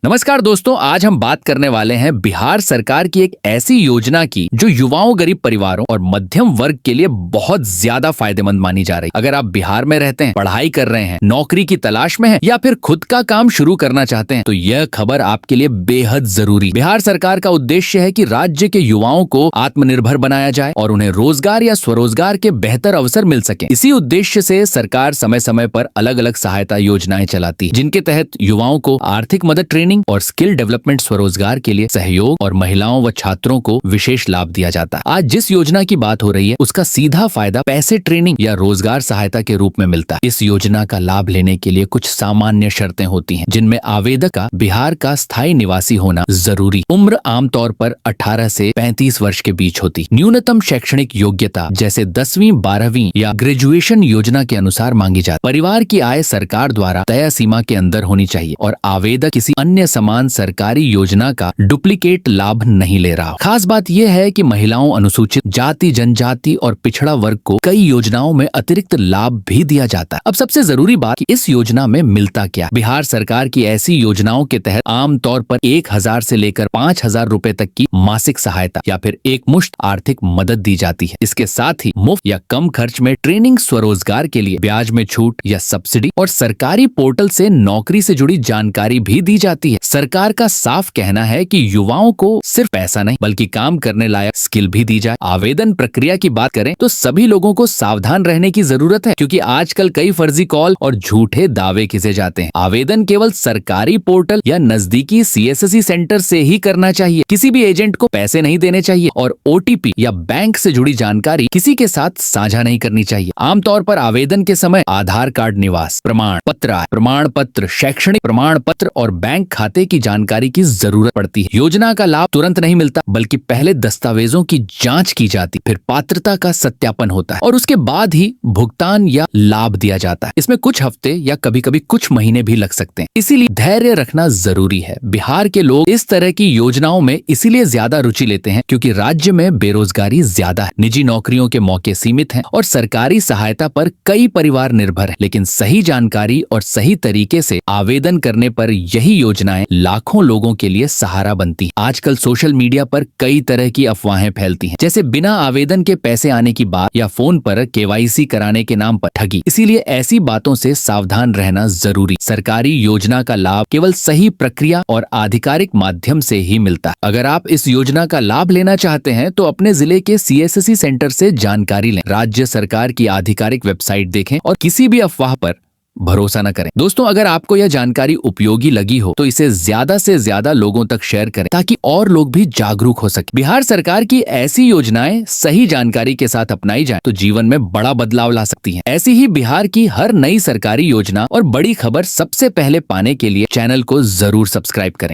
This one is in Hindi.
नमस्कार दोस्तों, आज हम बात करने वाले हैं बिहार सरकार की एक ऐसी योजना की जो युवाओं, गरीब परिवारों और मध्यम वर्ग के लिए बहुत ज्यादा फायदेमंद मानी जा रही है। अगर आप बिहार में रहते हैं, पढ़ाई कर रहे हैं, नौकरी की तलाश में हैं या फिर खुद का काम शुरू करना चाहते हैं तो यह खबर आपके लिए बेहद जरूरी। बिहार सरकार का उद्देश्य है कि राज्य के युवाओं को आत्मनिर्भर बनाया जाए और उन्हें रोजगार या स्वरोजगार के बेहतर अवसर मिल सके। इसी उद्देश्य से सरकार समय समय पर अलग अलग सहायता योजनाएं चलाती है, जिनके तहत युवाओं को आर्थिक मदद, ट्रेनिंग और स्किल डेवलपमेंट, स्वरोजगार के लिए सहयोग और महिलाओं व छात्रों को विशेष लाभ दिया जाता है। आज जिस योजना की बात हो रही है उसका सीधा फायदा पैसे, ट्रेनिंग या रोजगार सहायता के रूप में मिलता है। इस योजना का लाभ लेने के लिए कुछ सामान्य शर्तें होती हैं, जिनमें आवेदक का बिहार का स्थायी निवासी होना जरूरी। उम्र आमतौर पर 18 से 35 वर्ष के बीच होती। न्यूनतम शैक्षणिक योग्यता जैसे 10वीं, 12वीं या ग्रेजुएशन योजना के अनुसार मांगी जाती। परिवार की आय सरकार द्वारा तय सीमा के अंदर होनी चाहिए और आवेदक किसी अन्य समान सरकारी योजना का डुप्लीकेट लाभ नहीं ले रहा। खास बात यह है कि महिलाओं, अनुसूचित जाति, जनजाति और पिछड़ा वर्ग को कई योजनाओं में अतिरिक्त लाभ भी दिया जाता है। अब सबसे जरूरी बात कि इस योजना में मिलता क्या। बिहार सरकार की ऐसी योजनाओं के तहत आमतौर पर 1000 से लेकर 5000 रुपए तक की मासिक सहायता या फिर एक मुश्त आर्थिक मदद दी जाती है। इसके साथ ही मुफ्त या कम खर्च में ट्रेनिंग, स्वरोजगार के लिए ब्याज में छूट या सब्सिडी और सरकारी पोर्टल से नौकरी से जुड़ी जानकारी भी दी जाती है। सरकार का साफ कहना है कि युवाओं को सिर्फ पैसा नहीं बल्कि काम करने लायक स्किल भी दी जाए। आवेदन प्रक्रिया की बात करें तो सभी लोगों को सावधान रहने की जरूरत है, क्योंकि आजकल कई फर्जी कॉल और झूठे दावे किए जाते हैं। आवेदन केवल सरकारी पोर्टल या नजदीकी सीएससी सेंटर से ही करना चाहिए। किसी भी एजेंट को पैसे नहीं देने चाहिए और ओटीपी या बैंक से जुड़ी जानकारी किसी के साथ साझा नहीं करनी चाहिए। आमतौर पर आवेदन के समय आधार कार्ड, निवास प्रमाण पत्र, शैक्षणिक प्रमाण पत्र और बैंक खाते की जानकारी की जरूरत पड़ती है। योजना का लाभ तुरंत नहीं मिलता, बल्कि पहले दस्तावेजों की जांच की जाती, फिर पात्रता का सत्यापन होता है और उसके बाद ही भुगतान या लाभ दिया जाता है। इसमें कुछ हफ्ते या कभी-कभी कुछ महीने भी लग सकते हैं, इसीलिए धैर्य रखना जरूरी है। बिहार के लोग इस तरह की योजनाओं में इसीलिए ज्यादा रुचि लेते हैं क्योंकि राज्य में बेरोजगारी ज्यादा है, निजी नौकरियों के मौके सीमित हैं और सरकारी सहायता पर कई परिवार निर्भर है। लेकिन सही जानकारी और सही तरीके से आवेदन करने पर यही योजनाएं लाखों लोगों के लिए सहारा बनती हैं। आजकल सोशल मीडिया पर कई तरह की अफवाहें फैलती हैं, जैसे बिना आवेदन के पैसे आने की बात या फोन पर केवाईसी कराने के नाम पर ठगी। इसीलिए ऐसी बातों से सावधान रहना जरूरी। सरकारी योजना का लाभ केवल सही प्रक्रिया और आधिकारिक माध्यम से ही मिलता है। अगर आप इस योजना का लाभ लेना चाहते हैं तो अपने जिले के सीएससी सेंटर से जानकारी लें, राज्य सरकार की आधिकारिक वेबसाइट देखें और किसी भी अफवाह पर भरोसा न करें। दोस्तों, अगर आपको यह जानकारी उपयोगी लगी हो तो इसे ज्यादा से ज्यादा लोगों तक शेयर करें ताकि और लोग भी जागरूक हो सके। बिहार सरकार की ऐसी योजनाएं सही जानकारी के साथ अपनाई जाए तो जीवन में बड़ा बदलाव ला सकती हैं। ऐसी ही बिहार की हर नई सरकारी योजना और बड़ी खबर सबसे पहले पाने के लिए चैनल को जरूर सब्सक्राइब करें।